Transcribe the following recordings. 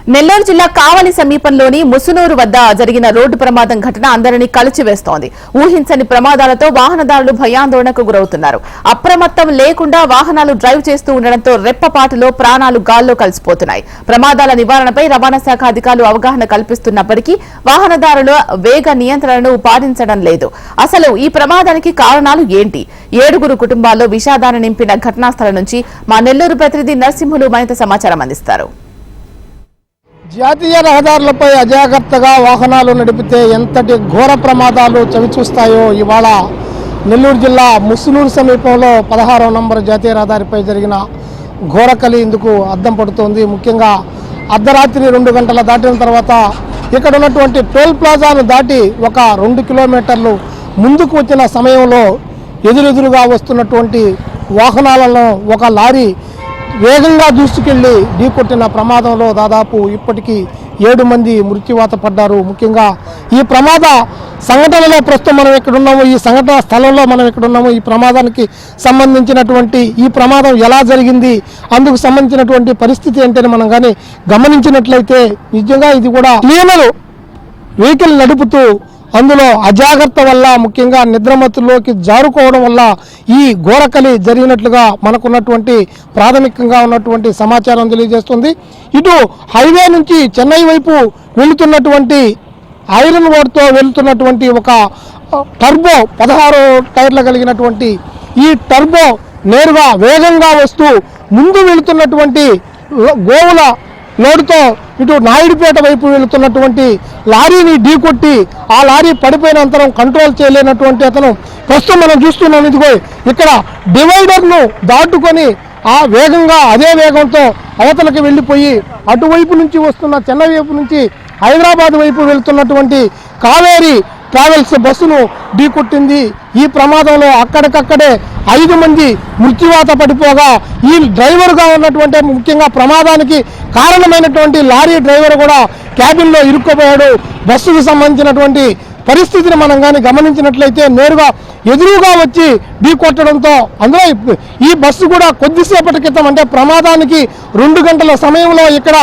నెల్లూరు జిల్లా కావలి సమీపంలోని ముసునూరు వద్ద జరిగిన రోడ్డు ప్రమాదం ఘటన అందరినీ కలిచివేస్తోంది. ఊహించని ప్రమాదాలతో వాహనదారులు భయాందోళనకు గురవుతున్నారు. అప్రమత్తం లేకుండా వాహనాలు డ్రైవ్ చేస్తూ ఉండడంతో రెప్పపాటులో ప్రాణాలు గాల్లో కలిసిపోతున్నాయి. ప్రమాదాల నివారణపై రవాణా శాఖ అధికారులు అవగాహన కల్పిస్తున్నప్పటికీ వాహనదారుల వేగ నియంత్రణను పాటించడం లేదు. అసలు ఈ ప్రమాదానికి కారణాలు ఏంటి? 7 కుటుంబాల్లో విషాదాన్ని నింపిన ఘటనా స్థలం నుంచి మా నెల్లూరు ప్రతినిధి నరసింహులు మరింత సమాచారం అందిస్తారు. జాతీయ రహదారులపై అజాగ్రత్తగా వాహనాలు నడిపితే ఎంతటి ఘోర ప్రమాదాలు చవిచూస్తాయో ఇవాళ నెల్లూరు జిల్లా ముసునూరు సమీపంలో 16వ నంబర్ జాతీయ రహదారిపై జరిగిన ఘోరకలి ఇందుకు అద్దం పడుతోంది. ముఖ్యంగా అర్ధరాత్రి 2 గంటల దాటిన తర్వాత ఇక్కడ ఉన్నటువంటి టోల్ ప్లాజాను దాటి ఒక 2 కిలోమీటర్లు ముందుకు వచ్చిన సమయంలో ఎదురెదురుగా వస్తున్నటువంటి వాహనాలలో ఒక లారీ వేగంగా దూసుకెళ్లి ఢీకొట్టిన ప్రమాదంలో దాదాపు ఇప్పటికీ 7 మంది మృత్యువాత పడ్డారు. ముఖ్యంగా ఈ ప్రమాద సంఘటనలో ప్రస్తుతం మనం ఇక్కడ ఉన్నాము, ఈ సంఘటన స్థలంలో మనం ఇక్కడ ఉన్నాము. ఈ ప్రమాదానికి సంబంధించినటువంటి ఈ ప్రమాదం ఎలా జరిగింది, అందుకు సంబంధించినటువంటి పరిస్థితి ఏంటని మనం కానీ గమనించినట్లయితే నిజంగా ఇది కూడా క్లీనర్ వెహికల్ నడుపుతూ అందులో అజాగ్రత్త వల్ల ముఖ్యంగా నిద్రమత్తులోకి జారుకోవడం వల్ల ఈ ఘోరకలి జరిగినట్లుగా మనకున్నటువంటి ప్రాథమికంగా ఉన్నటువంటి సమాచారం తెలియజేస్తుంది. ఇటు హైవే నుంచి చెన్నై వైపు వెళుతున్నటువంటి ఐరన్ రోడ్తో వెళుతున్నటువంటి ఒక టర్బో 16 టైర్లు కలిగినటువంటి ఈ టర్బో నేరుగా వేగంగా వస్తూ ముందు వెళుతున్నటువంటి గోవుల లోడుతో ఇటు నాయుడుపేట వైపు వెళుతున్నటువంటి లారీని ఢీకొట్టి ఆ లారీ పడిపోయినంతరం కంట్రోల్ చేయలేనటువంటి అతను ప్రస్తుతం మనం చూస్తున్నాం. ఇదిగో ఇక్కడ డివైడర్ను దాటుకొని ఆ వేగంగా అదే వేగంతో అవతలకి వెళ్ళిపోయి అటువైపు నుంచి వస్తున్న చెన్నై వైపు నుంచి హైదరాబాద్ వైపు వెళుతున్నటువంటి కావేరీ ట్రావెల్స్ బస్సును ఢీకొట్టింది. ఈ ప్రమాదంలో అక్కడికక్కడే 5 మంది మృత్యువాత పడిపోగా ఈ డ్రైవర్గా ఉన్నటువంటి ముఖ్యంగా ప్రమాదానికి కారణమైనటువంటి లారీ డ్రైవర్ కూడా క్యాబిన్లో ఇరుక్కుపోయాడు. బస్సుకు సంబంధించినటువంటి పరిస్థితిని మనం కానీ గమనించినట్లయితే నేరుగా ఎదురుగా వచ్చి ఢీకొట్టడంతో అందులో ఈ బస్సు కూడా కొద్దిసేపటి క్రితం అంటే ప్రమాదానికి 2 గంటల సమయంలో ఇక్కడ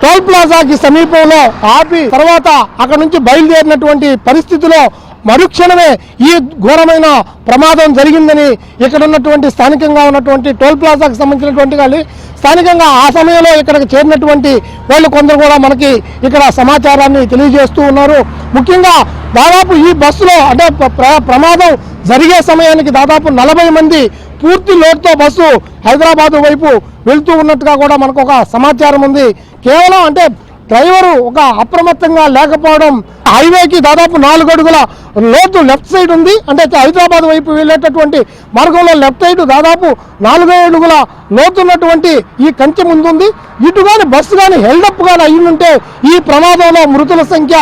టోల్ ప్లాజాకి సమీపంలో ఆపి తర్వాత అక్కడ నుంచి బయలుదేరినటువంటి పరిస్థితిలో మరుక్షణమే ఈ ఘోరమైన ప్రమాదం జరిగిందని ఇక్కడ ఉన్నటువంటి స్థానికంగా ఉన్నటువంటి టోల్ ప్లాజాకి సంబంధించినటువంటి వాళ్ళు స్థానికంగా ఆ సమయంలో ఇక్కడికి చేరినటువంటి వాళ్ళు కొందరు కూడా మనకి ఇక్కడ సమాచారాన్ని తెలియజేస్తూ ఉన్నారు. ముఖ్యంగా దాదాపు ఈ బస్సులో అంటే ప్రమాదం జరిగే సమయానికి దాదాపు 40 మంది పూర్తి లోడ్తో బస్సు హైదరాబాద్ వైపు వెళ్తూ ఉన్నట్టుగా కూడా మనకు ఒక సమాచారం ఉంది. కేవలం అంటే డ్రైవరు ఒక అప్రమత్తంగా లేకపోవడం, హైవేకి దాదాపు 4 అడుగుల లోతు లెఫ్ట్ సైడ్ ఉంది. అంటే హైదరాబాద్ వైపు వెళ్ళేటటువంటి మార్గంలో లెఫ్ట్ సైడ్ దాదాపు 4 అడుగుల లోతున్నటువంటి ఈ కంచె ముందుంది. ఇటు కానీ బస్సు కానీ హెల్డప్ కానీ అయ్యిందంటే ఈ ప్రమాదంలో మృతుల సంఖ్య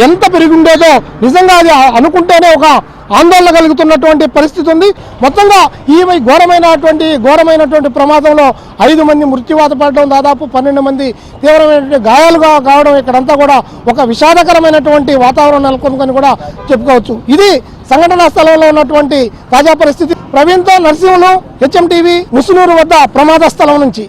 ఎంత పెరిగిండేదో నిజంగా అది అనుకుంటేనే ఒక ఆందోళన కలుగుతున్నటువంటి పరిస్థితి ఉంది. మొత్తంగా ఈ ఘోరమైనటువంటి ప్రమాదంలో 5 మంది మృత్యువాత పడడం, దాదాపు 12 మంది తీవ్రమైనటువంటి గాయాలుగా కావడం ఇక్కడంతా కూడా ఒక విషాదకరమైనటువంటి వాతావరణం నెలకొందని కూడా చెప్పుకోవచ్చు. ఇది సంఘటనా స్థలంలో ఉన్నటువంటి తాజా పరిస్థితి. ప్రవీణ్తో నరసింహులు, HM TV, ముసునూరు వద్ద ప్రమాద స్థలం నుంచి.